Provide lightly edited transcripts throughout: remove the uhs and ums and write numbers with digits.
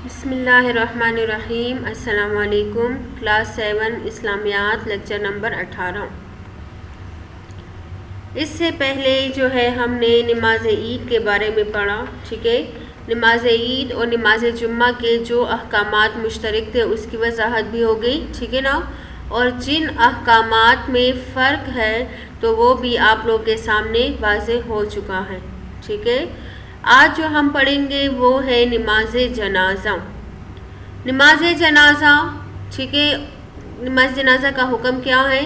بسم اللہ الرحمن الرحیم۔ السلام علیکم۔ کلاس 7 اسلامیات لیکچر نمبر 18۔ اس سے پہلے جو ہے ہم نے نماز عید کے بارے میں پڑھا، ٹھیک ہے۔ نماز عید اور نماز جمعہ کے جو احکامات مشترک تھے اس کی وضاحت بھی ہو گئی، ٹھیک ہے نا، اور جن احکامات میں فرق ہے تو وہ بھی آپ لوگ کے سامنے واضح ہو چکا ہے، ٹھیک ہے۔ آج جو ہم پڑھیں گے وہ ہے نماز جنازہ۔ نماز جنازہ، ٹھیک ہے، نماز جنازہ کا حکم کیا ہے؟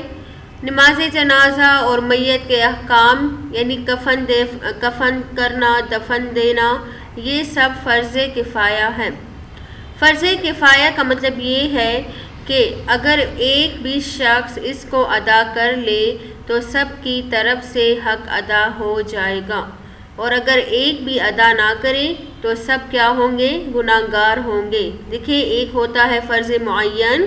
نماز جنازہ اور میت کے احکام یعنی کفن کرنا، دفن دینا، یہ سب فرض کفایہ ہے۔ فرض کفایہ کا مطلب یہ ہے کہ اگر ایک بھی شخص اس کو ادا کر لے تو سب کی طرف سے حق ادا ہو جائے گا، اور اگر ایک بھی ادا نہ کرے تو سب کیا ہوں گے؟ گناہگار ہوں گے۔ دیکھیں، ایک ہوتا ہے فرض معین،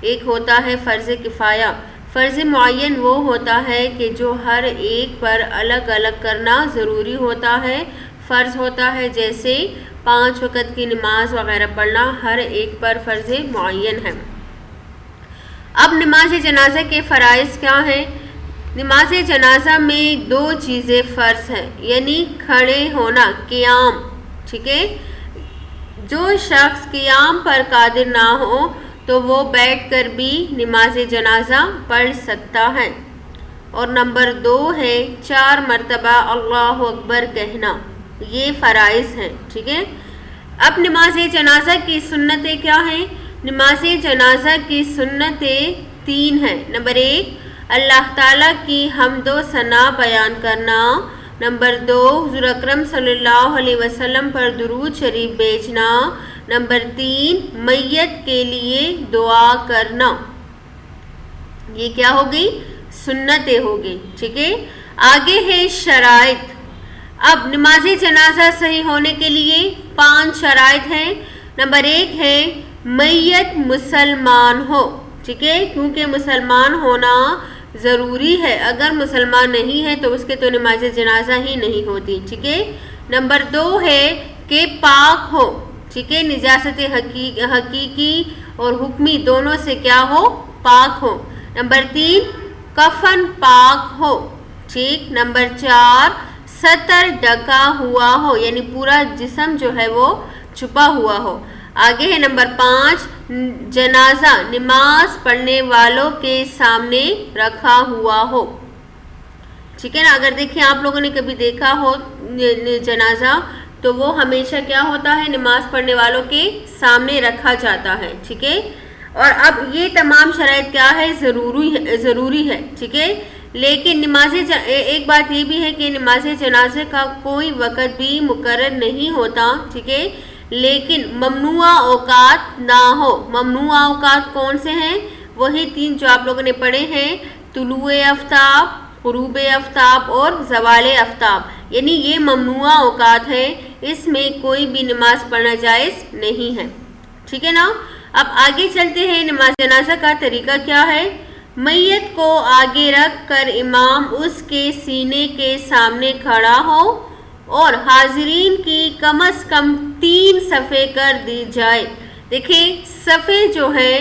ایک ہوتا ہے فرض کفایہ۔ فرض معین وہ ہوتا ہے کہ جو ہر ایک پر الگ الگ کرنا ضروری ہوتا ہے، فرض ہوتا ہے، جیسے 5 وقت کی نماز وغیرہ پڑھنا ہر ایک پر فرض معین ہے۔ اب نماز جنازہ کے فرائض کیا ہیں؟ نماز جنازہ میں 2 چیزیں فرض ہیں، یعنی کھڑے ہونا، قیام، ٹھیک ہے۔ جو شخص قیام پر قادر نہ ہو تو وہ بیٹھ کر بھی نماز جنازہ پڑھ سکتا ہے۔ اور نمبر 2 ہے 4 مرتبہ اللہ اکبر کہنا، یہ فرائض ہیں، ٹھیک ہے۔ اب نماز جنازہ کی سنتیں کیا ہیں؟ نماز جنازہ کی سنتیں 3 ہیں۔ نمبر 1 اللہ تعالیٰ کی حمد و ثنا بیان کرنا۔ نمبر 2 حضور اکرم صلی اللہ علیہ وسلم پر درود شریف بھیجنا۔ نمبر 3 میت کے لیے دعا کرنا۔ یہ کیا ہوگی؟ سنتیں ہوگی، ٹھیک ہے۔ آگے ہے شرائط۔ اب نماز جنازہ صحیح ہونے کے لیے 5 شرائط ہیں۔ نمبر 1 ہے میت مسلمان ہو، ٹھیک ہے، کیونکہ مسلمان ہونا ضروری ہے، اگر مسلمان نہیں ہے تو اس کے تو نماز جنازہ ہی نہیں ہوتی، ٹھیک ہے۔ نمبر 2 ہے کہ پاک ہو، ٹھیک ہے، نجاست حقیقی اور حکمی دونوں سے کیا ہو؟ پاک ہو۔ نمبر 3 کفن پاک ہو، ٹھیک۔ نمبر 4 ستر ڈھکا ہوا ہو، یعنی پورا جسم جو ہے وہ چھپا ہوا ہو۔ آگے ہے نمبر 5 جنازہ نماز پڑھنے والوں کے سامنے رکھا ہوا ہو، ٹھیک ہے نا۔ اگر دیکھیں آپ لوگوں نے کبھی دیکھا ہو جنازہ تو وہ ہمیشہ کیا ہوتا ہے؟ نماز پڑھنے والوں کے سامنے رکھا جاتا ہے، ٹھیک ہے۔ اور اب یہ تمام شرائط کیا ہے؟ ضروری ہے، ٹھیک ہے۔ لیکن ایک بات یہ بھی ہے کہ نماز جنازے کا کوئی وقت بھی مقرر نہیں ہوتا، ٹھیک ہے، لیکن ممنوع اوقات نہ ہو۔ ممنوع اوقات کون سے ہیں؟ وہی 3 جو آپ لوگوں نے پڑھے ہیں، طلوع آفتاب، غروب آفتاب اور زوال آفتاب، یعنی یہ ممنوع اوقات ہیں، اس میں کوئی بھی نماز پڑھنا جائز نہیں ہے، ٹھیک ہے نا۔ اب آگے چلتے ہیں، نماز جنازہ کا طریقہ کیا ہے؟ میت کو آگے رکھ کر امام اس کے سینے کے سامنے کھڑا ہو اور حاضرین کی کم از کم 3 صفیں کر دی جائے۔ دیکھیں، صفیں جو ہیں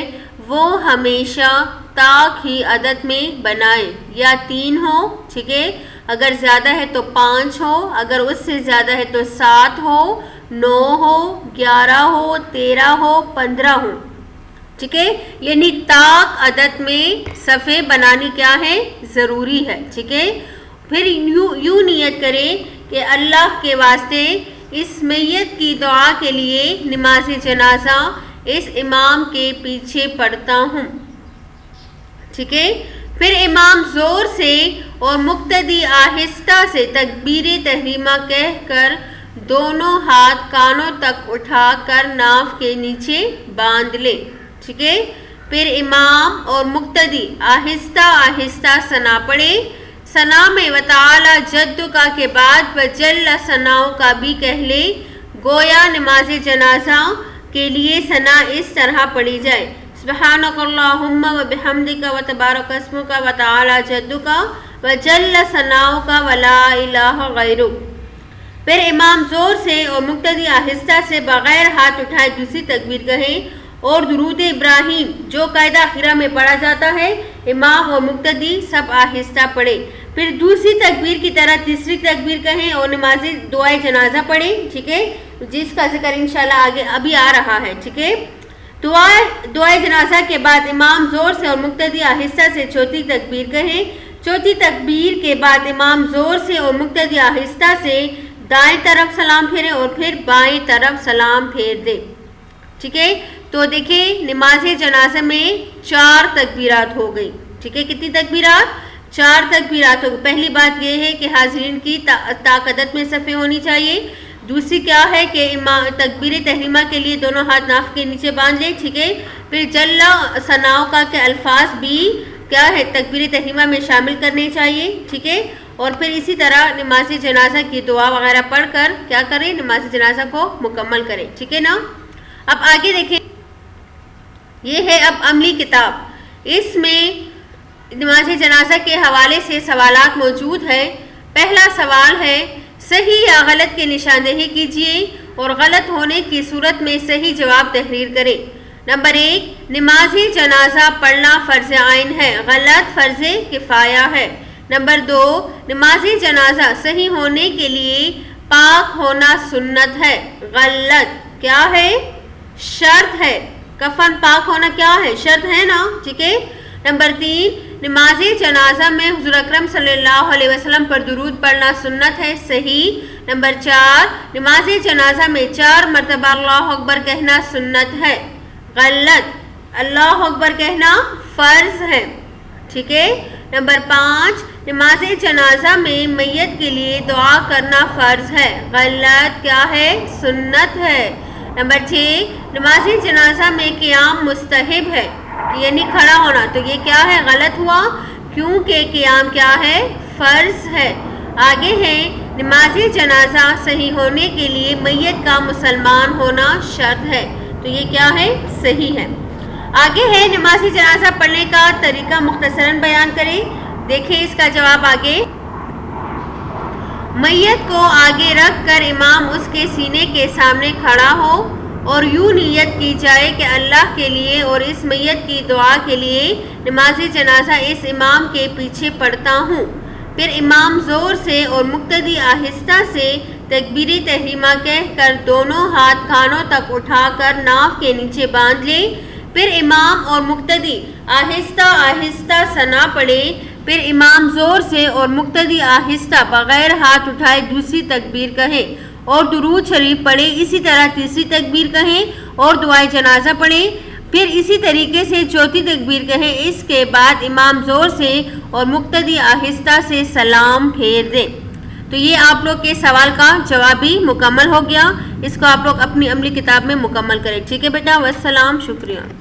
وہ ہمیشہ تاک ہی عدد میں بنائیں، یا 3 ہو، ٹھیک ہے، اگر زیادہ ہے تو 5 ہو، اگر اس سے زیادہ ہے تو 7 ہو، 9 ہو، 11 ہو، 13 ہو، 15 ہو، ٹھیک ہے، یعنی تاک عدد میں صفیں بنانی کیا ہے؟ ضروری ہے، ٹھیک ہے۔ پھر یوں نیت کریں کہ اللہ کے واسطے اس میت کی دعا کے لیے نماز جنازہ اس امام کے پیچھے پڑھتا ہوں، ٹھیک ہے۔ پھر امام زور سے اور مقتدی آہستہ سے تکبیر تحریمہ کہہ کر دونوں ہاتھ کانوں تک اٹھا کر ناف کے نیچے باندھ لے، ٹھیک ہے۔ پھر امام اور مقتدی آہستہ آہستہ ثنا پڑھے۔ ثنا میں وتعالی جدک کے بعد وجل ثناؤ کا بھی کہہ لے، گویا نماز جنازہ کے لیے ثنا اس طرح پڑھی جائے، سبحانک اللہم و بحمدک و تبارک اسمک و تعالی جدک و جل ثناؤک و لا الہ غیرک۔ پھر امام زور سے اور مقتدی آہستہ سے بغیر ہاتھ اٹھائے دوسری تکبیر کہیں اور درود ابراہیم جو قاعدہ اخیرہ میں پڑھا جاتا ہے امام اور مقتدی سب آہستہ پڑھے. پھر دوسری تکبیر کی طرح تیسری تکبیر کہیں اور نماز دعائے جنازہ پڑھیں. ٹھیک ہے، جس کا ذکر انشاءاللہ آگے ابھی آ رہا ہے. ٹھیک ہے، دعائے جنازہ کے بعد امام زور سے اور مقتدی آہستہ سے چوتھی تکبیر کہیں. چوتھی تکبیر کے بعد امام زور سے اور مقتدی آہستہ سے دائیں طرف سلام پھیریں اور پھر بائیں طرف سلام پھیر دیں. ٹھیک ہے، تو دیکھیں نماز جنازہ میں 4 تکبیرات ہو گئی. ٹھیک ہے، کتنی تکبیرات؟ 4 تکبیرات ہو گئی. پہلی بات یہ ہے کہ حاضرین کی طاقت میں صفیں ہونی چاہیے. دوسری کیا ہے کہ تکبیر تحریمہ کے لیے دونوں ہاتھ ناف کے نیچے باندھ لیں. ٹھیک ہے، پھر جل ثناء کا کے الفاظ بھی کیا ہے تکبیر تحریمہ میں شامل کرنے چاہیے. ٹھیک ہے، اور پھر اسی طرح نماز جنازہ کی دعا وغیرہ پڑھ کر کیا کریں، نماز جنازہ کو مکمل کریں. ٹھیک ہے نا. اب آگے دیکھیں، یہ ہے اب عملی کتاب. اس میں نماز جنازہ کے حوالے سے سوالات موجود ہیں. پہلا سوال ہے صحیح یا غلط کی نشاندہی کیجیے اور غلط ہونے کی صورت میں صحیح جواب تحریر کریں. نمبر 1، نماز جنازہ پڑھنا فرض عین ہے، غلط فرض کفایہ ہے. نمبر 2، نماز جنازہ صحیح ہونے کے لیے پاک ہونا سنت ہے، غلط. کیا ہے؟ شرط ہے. کفن پاک ہونا کیا ہے؟ شرط ہے نا. ٹھیک ہے. نمبر 3، نماز جنازہ میں حضور اکرم صلی اللہ علیہ وسلم پر درود پڑھنا سنت ہے، صحیح. نمبر 4، نماز جنازہ میں 4 مرتبہ اللہ اکبر کہنا سنت ہے، غلط. اللہ اکبر کہنا فرض ہے. ٹھیک ہے. نمبر 5، نماز جنازہ میں میت کے لیے دعا کرنا فرض ہے، غلط. کیا ہے؟ سنت ہے. نمبر 6، نماز جنازہ میں قیام مستحب ہے، یعنی کھڑا ہونا. تو یہ کیا ہے؟ غلط ہوا، کیونکہ قیام کیا ہے؟ فرض ہے. آگے ہے نماز جنازہ صحیح ہونے کے لیے میت کا مسلمان ہونا شرط ہے. تو یہ کیا ہے؟ صحیح ہے. آگے ہے نماز جنازہ پڑھنے کا طریقہ مختصراً بیان کریں. دیکھیں اس کا جواب آگے. میت کو آگے رکھ کر امام اس کے سینے کے سامنے کھڑا ہو اور یوں نیت کی جائے کہ اللہ کے لیے اور اس میت کی دعا کے لیے نماز جنازہ اس امام کے پیچھے پڑھتا ہوں. پھر امام زور سے اور مقتدی آہستہ سے تکبیر تحریمہ کہہ کر دونوں ہاتھ کانوں تک اٹھا کر ناف کے نیچے باندھ لیں. پھر امام اور مقتدی آہستہ آہستہ ثنا پڑھیں. پھر امام زور سے اور مقتدی آہستہ بغیر ہاتھ اٹھائے دوسری تکبیر کہیں اور درود شریف پڑھیں. اسی طرح تیسری تکبیر کہیں اور دعائے جنازہ پڑھیں. پھر اسی طریقے سے چوتھی تکبیر کہیں. اس کے بعد امام زور سے اور مقتدی آہستہ سے سلام پھیر دیں. تو یہ آپ لوگ کے سوال کا جواب بھی مکمل ہو گیا. اس کو آپ لوگ اپنی عملی کتاب میں مکمل کریں. ٹھیک ہے بیٹا، والسلام، شکریہ.